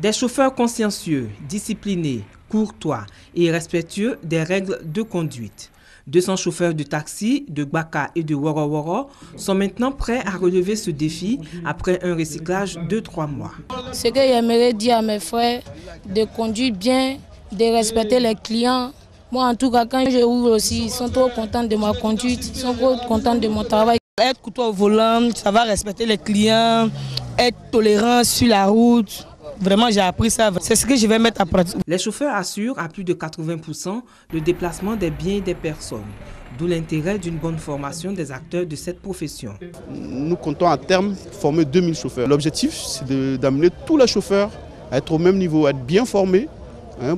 Des chauffeurs consciencieux, disciplinés, courtois et respectueux des règles de conduite. 200 chauffeurs de taxi, de Gbaka et de Woro-Woro sont maintenant prêts à relever ce défi après un recyclage de 3 mois. Ce que j'aimerais dire à mes frères, de conduire bien, de respecter les clients. Moi, en tout cas, quand je roule aussi, ils sont trop contents de ma conduite, ils sont trop contents de mon travail. Être courtois au volant, ça va respecter les clients, être tolérant sur la route. Vraiment, j'ai appris ça. C'est ce que je vais mettre à pratique. Les chauffeurs assurent à plus de 80% le déplacement des biens et des personnes, d'où l'intérêt d'une bonne formation des acteurs de cette profession. Nous comptons à terme former 2000 chauffeurs. L'objectif, c'est d'amener tous les chauffeurs à être au même niveau, à être bien formés,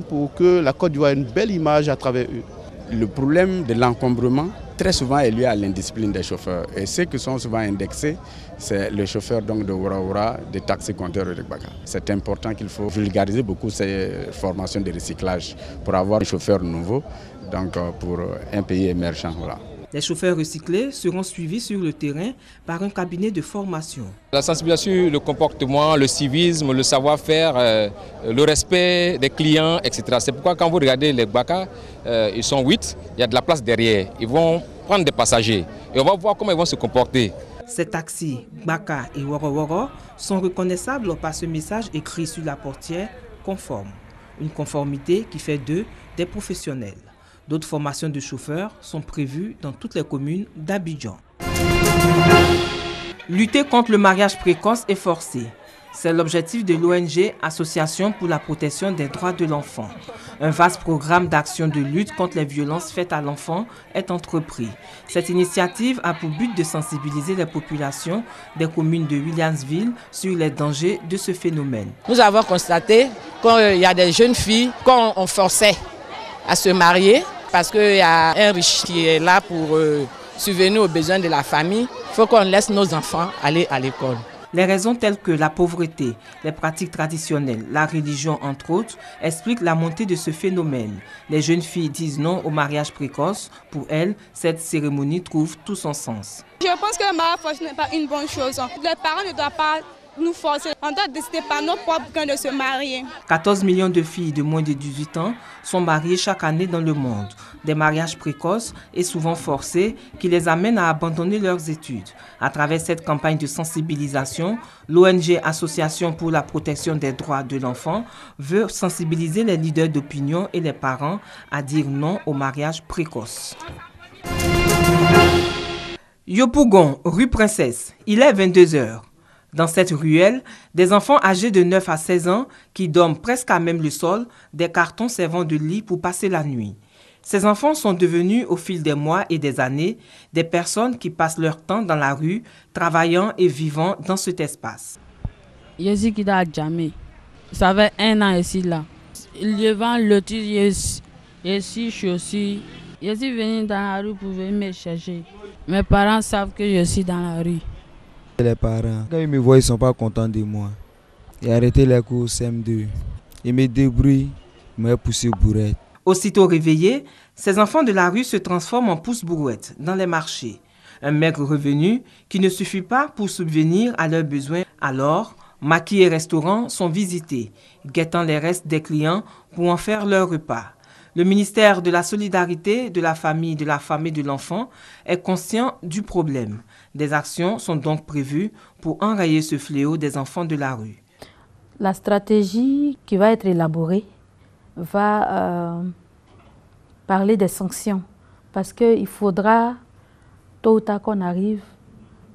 pour que la Côte d'Ivoire ait une belle image à travers eux. Le problème de l'encombrement, très souvent, est lié à l'indiscipline des chauffeurs. Et ceux qui sont souvent indexés, c'est les chauffeurs donc, de Wora-Wora, des taxis-compteurs et de Gbaka. C'est important qu'il faut vulgariser beaucoup ces formations de recyclage pour avoir des chauffeurs nouveaux donc, pour un pays émergent. Voilà. Les chauffeurs recyclés seront suivis sur le terrain par un cabinet de formation. La sensibilisation, le comportement, le civisme, le savoir-faire, le respect des clients, etc. C'est pourquoi quand vous regardez les Gbaka, ils sont 8, il y a de la place derrière. Ils vont prendre des passagers et on va voir comment ils vont se comporter. Ces taxis, Gbaka et Woro-Woro, sont reconnaissables par ce message écrit sur la portière « Conforme ». Une conformité qui fait d'eux des professionnels. D'autres formations de chauffeurs sont prévues dans toutes les communes d'Abidjan. Lutter contre le mariage précoce et forcé. C'est l'objectif de l'ONG Association pour la protection des droits de l'enfant. Un vaste programme d'action de lutte contre les violences faites à l'enfant est entrepris. Cette initiative a pour but de sensibiliser les populations des communes de Williamsville sur les dangers de ce phénomène. Nous avons constaté qu'il y a des jeunes filles qu'on forçait à se marier parce qu'il y a un riche qui est là pour subvenir aux besoins de la famille. Il faut qu'on laisse nos enfants aller à l'école. Les raisons telles que la pauvreté, les pratiques traditionnelles, la religion entre autres, expliquent la montée de ce phénomène. Les jeunes filles disent non au mariage précoce. Pour elles, cette cérémonie trouve tout son sens. Je pense que le mariage forcé n'est pas une bonne chose. Les parents ne doivent pas nous forcer. On doit décider par nos propres gains de se marier. 14 millions de filles de moins de 18 ans sont mariées chaque année dans le monde. Des mariages précoces et souvent forcés qui les amènent à abandonner leurs études. À travers cette campagne de sensibilisation, l'ONG Association pour la protection des droits de l'enfant veut sensibiliser les leaders d'opinion et les parents à dire non au mariage précoce. Yopougon, rue Princesse, il est 22 h. Dans cette ruelle, des enfants âgés de 9 à 16 ans qui dorment presque à même le sol, des cartons servant de lit pour passer la nuit. Ces enfants sont devenus, au fil des mois et des années, des personnes qui passent leur temps dans la rue, travaillant et vivant dans cet espace. Je suis qui a jamais. Ça fait 1 an ici là. Je vends le titre, je suis aussi. Je suis venu dans la rue pour venir me chercher. Mes parents savent que je suis dans la rue. Les parents, quand ils me voient, ils ne sont pas contents de moi. J'ai arrêté les cours CM2. Ils me débrouillent, ils m'ont poussé bourrette. Aussitôt réveillés, ces enfants de la rue se transforment en pousse-brouettes dans les marchés. Un maigre revenu qui ne suffit pas pour subvenir à leurs besoins. Alors, maquis et restaurants sont visités, guettant les restes des clients pour en faire leur repas. Le ministère de la Solidarité, de la Famille, de la Femme et de l'Enfant est conscient du problème. Des actions sont donc prévues pour enrayer ce fléau des enfants de la rue. La stratégie qui va être élaborée va parler des sanctions parce qu'il faudra tôt ou tard qu'on arrive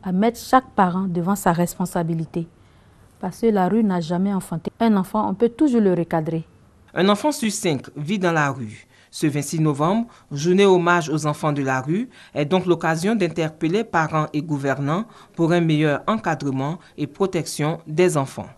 à mettre chaque parent devant sa responsabilité parce que la rue n'a jamais enfanté. Un enfant, on peut toujours le recadrer. Un enfant sur 5 vit dans la rue. Ce 26 novembre, journée hommage aux enfants de la rue, est donc l'occasion d'interpeller parents et gouvernants pour un meilleur encadrement et protection des enfants.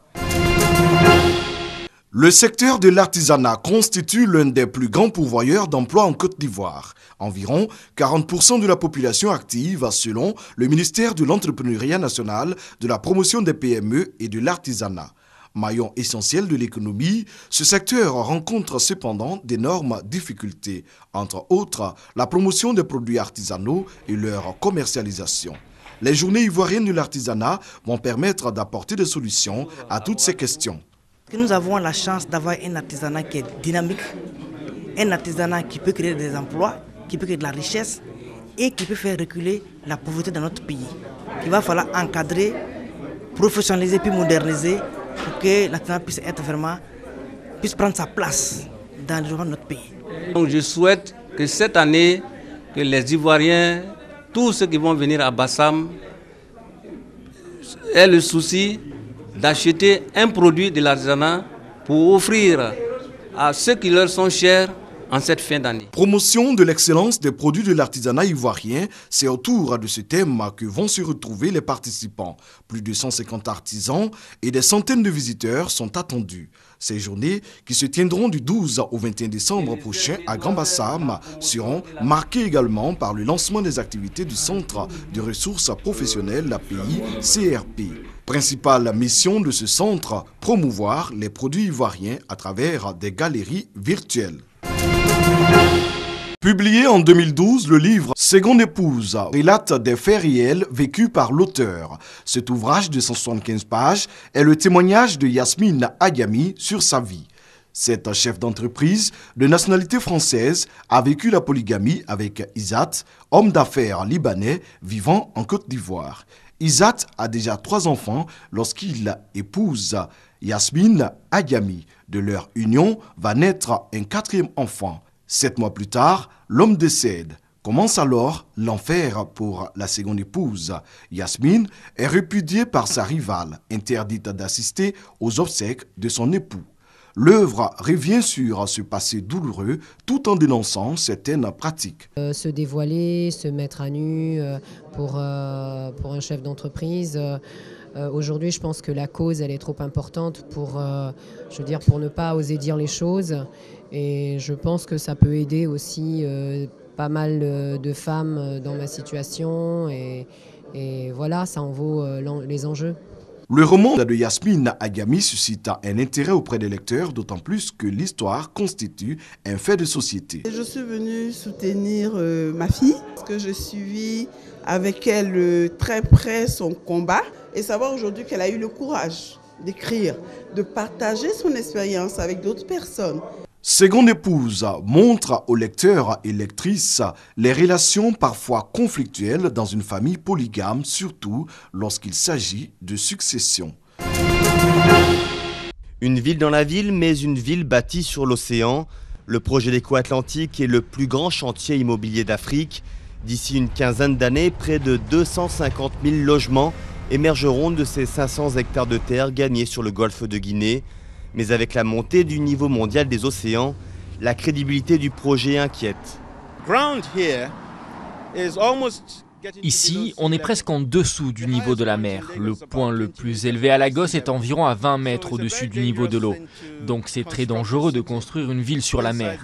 Le secteur de l'artisanat constitue l'un des plus grands pourvoyeurs d'emplois en Côte d'Ivoire. Environ 40% de la population active, selon le ministère de l'Entrepreneuriat national, de la promotion des PME et de l'artisanat. Maillon essentiel de l'économie, ce secteur rencontre cependant d'énormes difficultés, entre autres la promotion des produits artisanaux et leur commercialisation. Les journées ivoiriennes de l'artisanat vont permettre d'apporter des solutions à toutes ces questions. Nous avons la chance d'avoir un artisanat qui est dynamique, un artisanat qui peut créer des emplois, qui peut créer de la richesse et qui peut faire reculer la pauvreté dans notre pays. Il va falloir encadrer, professionnaliser puis moderniser pour que l'artisanat puisse prendre sa place dans le développement de notre pays. Donc je souhaite que cette année, que les Ivoiriens, tous ceux qui vont venir à Bassam, aient le souci d'acheter un produit de l'artisanat pour offrir à ceux qui leur sont chers en cette fin d'année. Promotion de l'excellence des produits de l'artisanat ivoirien, c'est autour de ce thème que vont se retrouver les participants. Plus de 150 artisans et des centaines de visiteurs sont attendus. Ces journées, qui se tiendront du 12 au 21 décembre prochain à Grand Bassam, seront marquées également par le lancement des activités du Centre de ressources professionnelles API CRP. Principale mission de ce centre, promouvoir les produits ivoiriens à travers des galeries virtuelles. Publié en 2012, le livre « Seconde épouse » relate des faits réels vécus par l'auteur. Cet ouvrage de 175 pages est le témoignage de Yasmine Agami sur sa vie. Cette chef d'entreprise de nationalité française a vécu la polygamie avec Isat, homme d'affaires libanais vivant en Côte d'Ivoire. Isat a déjà 3 enfants lorsqu'il épouse Yasmine Agami. De leur union va naître un 4e enfant. 7 mois plus tard, l'homme décède. Commence alors l'enfer pour la seconde épouse. Yasmine est répudiée par sa rivale, interdite d'assister aux obsèques de son époux. L'œuvre revient sur ce passé douloureux tout en dénonçant certaines pratiques. Se dévoiler, se mettre à nu pour un chef d'entreprise. Aujourd'hui, je pense que la cause, elle est trop importante pour ne pas oser dire les choses. Et je pense que ça peut aider aussi pas mal de femmes dans ma situation. Et voilà, ça en vaut les enjeux. Le roman de Yasmine Agami suscite un intérêt auprès des lecteurs, d'autant plus que l'histoire constitue un fait de société. Je suis venue soutenir ma fille, parce que je suivis avec elle très près son combat, et savoir aujourd'hui qu'elle a eu le courage d'écrire, de partager son expérience avec d'autres personnes. Seconde épouse montre aux lecteurs et lectrices les relations parfois conflictuelles dans une famille polygame, surtout lorsqu'il s'agit de succession. Une ville dans la ville, mais une ville bâtie sur l'océan. Le projet d'Éco-Atlantique est le plus grand chantier immobilier d'Afrique. D'ici une quinzaine d'années, près de 250 000 logements émergeront de ces 500 hectares de terre gagnés sur le golfe de Guinée. Mais avec la montée du niveau mondial des océans, la crédibilité du projet inquiète. Ici, on est presque en dessous du niveau de la mer. Le point le plus élevé à Lagos est environ à 20 mètres au-dessus du niveau de l'eau. Donc c'est très dangereux de construire une ville sur la mer.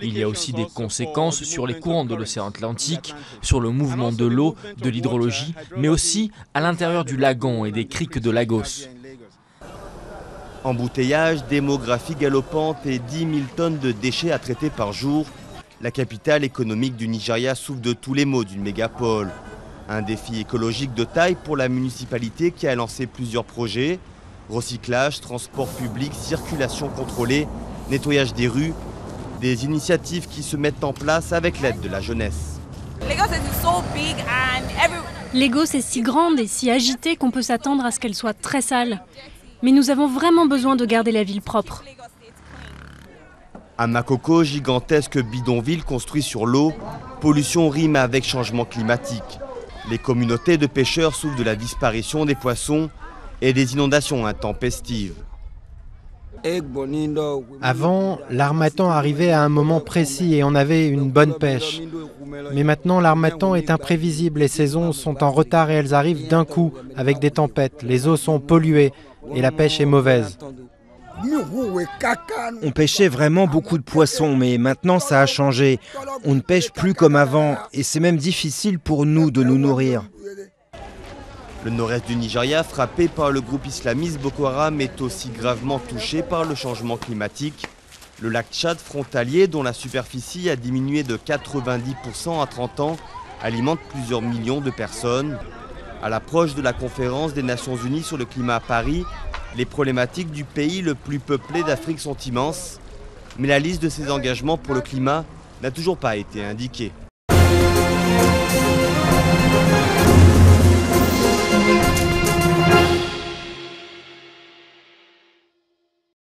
Il y a aussi des conséquences sur les courants de l'océan Atlantique, sur le mouvement de l'eau, de l'hydrologie, mais aussi à l'intérieur du lagon et des criques de Lagos. Embouteillage, démographie galopante et 10 000 tonnes de déchets à traiter par jour. La capitale économique du Nigeria souffre de tous les maux d'une mégapole. Un défi écologique de taille pour la municipalité qui a lancé plusieurs projets. Recyclage, transport public, circulation contrôlée, nettoyage des rues. Des initiatives qui se mettent en place avec l'aide de la jeunesse. Lagos est si grande et si agitée qu'on peut s'attendre à ce qu'elle soit très sale. Mais nous avons vraiment besoin de garder la ville propre. À Makoko, gigantesque bidonville construit sur l'eau, pollution rime avec changement climatique. Les communautés de pêcheurs souffrent de la disparition des poissons et des inondations intempestives. Avant, l'harmattan arrivait à un moment précis et on avait une bonne pêche. Mais maintenant, l'harmattan est imprévisible, les saisons sont en retard et elles arrivent d'un coup avec des tempêtes. Les eaux sont polluées et la pêche est mauvaise. On pêchait vraiment beaucoup de poissons, mais maintenant ça a changé. On ne pêche plus comme avant et c'est même difficile pour nous de nous nourrir. Le nord-est du Nigeria, frappé par le groupe islamiste Boko Haram, est aussi gravement touché par le changement climatique. Le lac Tchad frontalier, dont la superficie a diminué de 90% à 30 ans, alimente plusieurs millions de personnes. À l'approche de la conférence des Nations Unies sur le climat à Paris, Les problématiques du pays le plus peuplé d'Afrique sont immenses, mais la liste de ses engagements pour le climat n'a toujours pas été indiquée.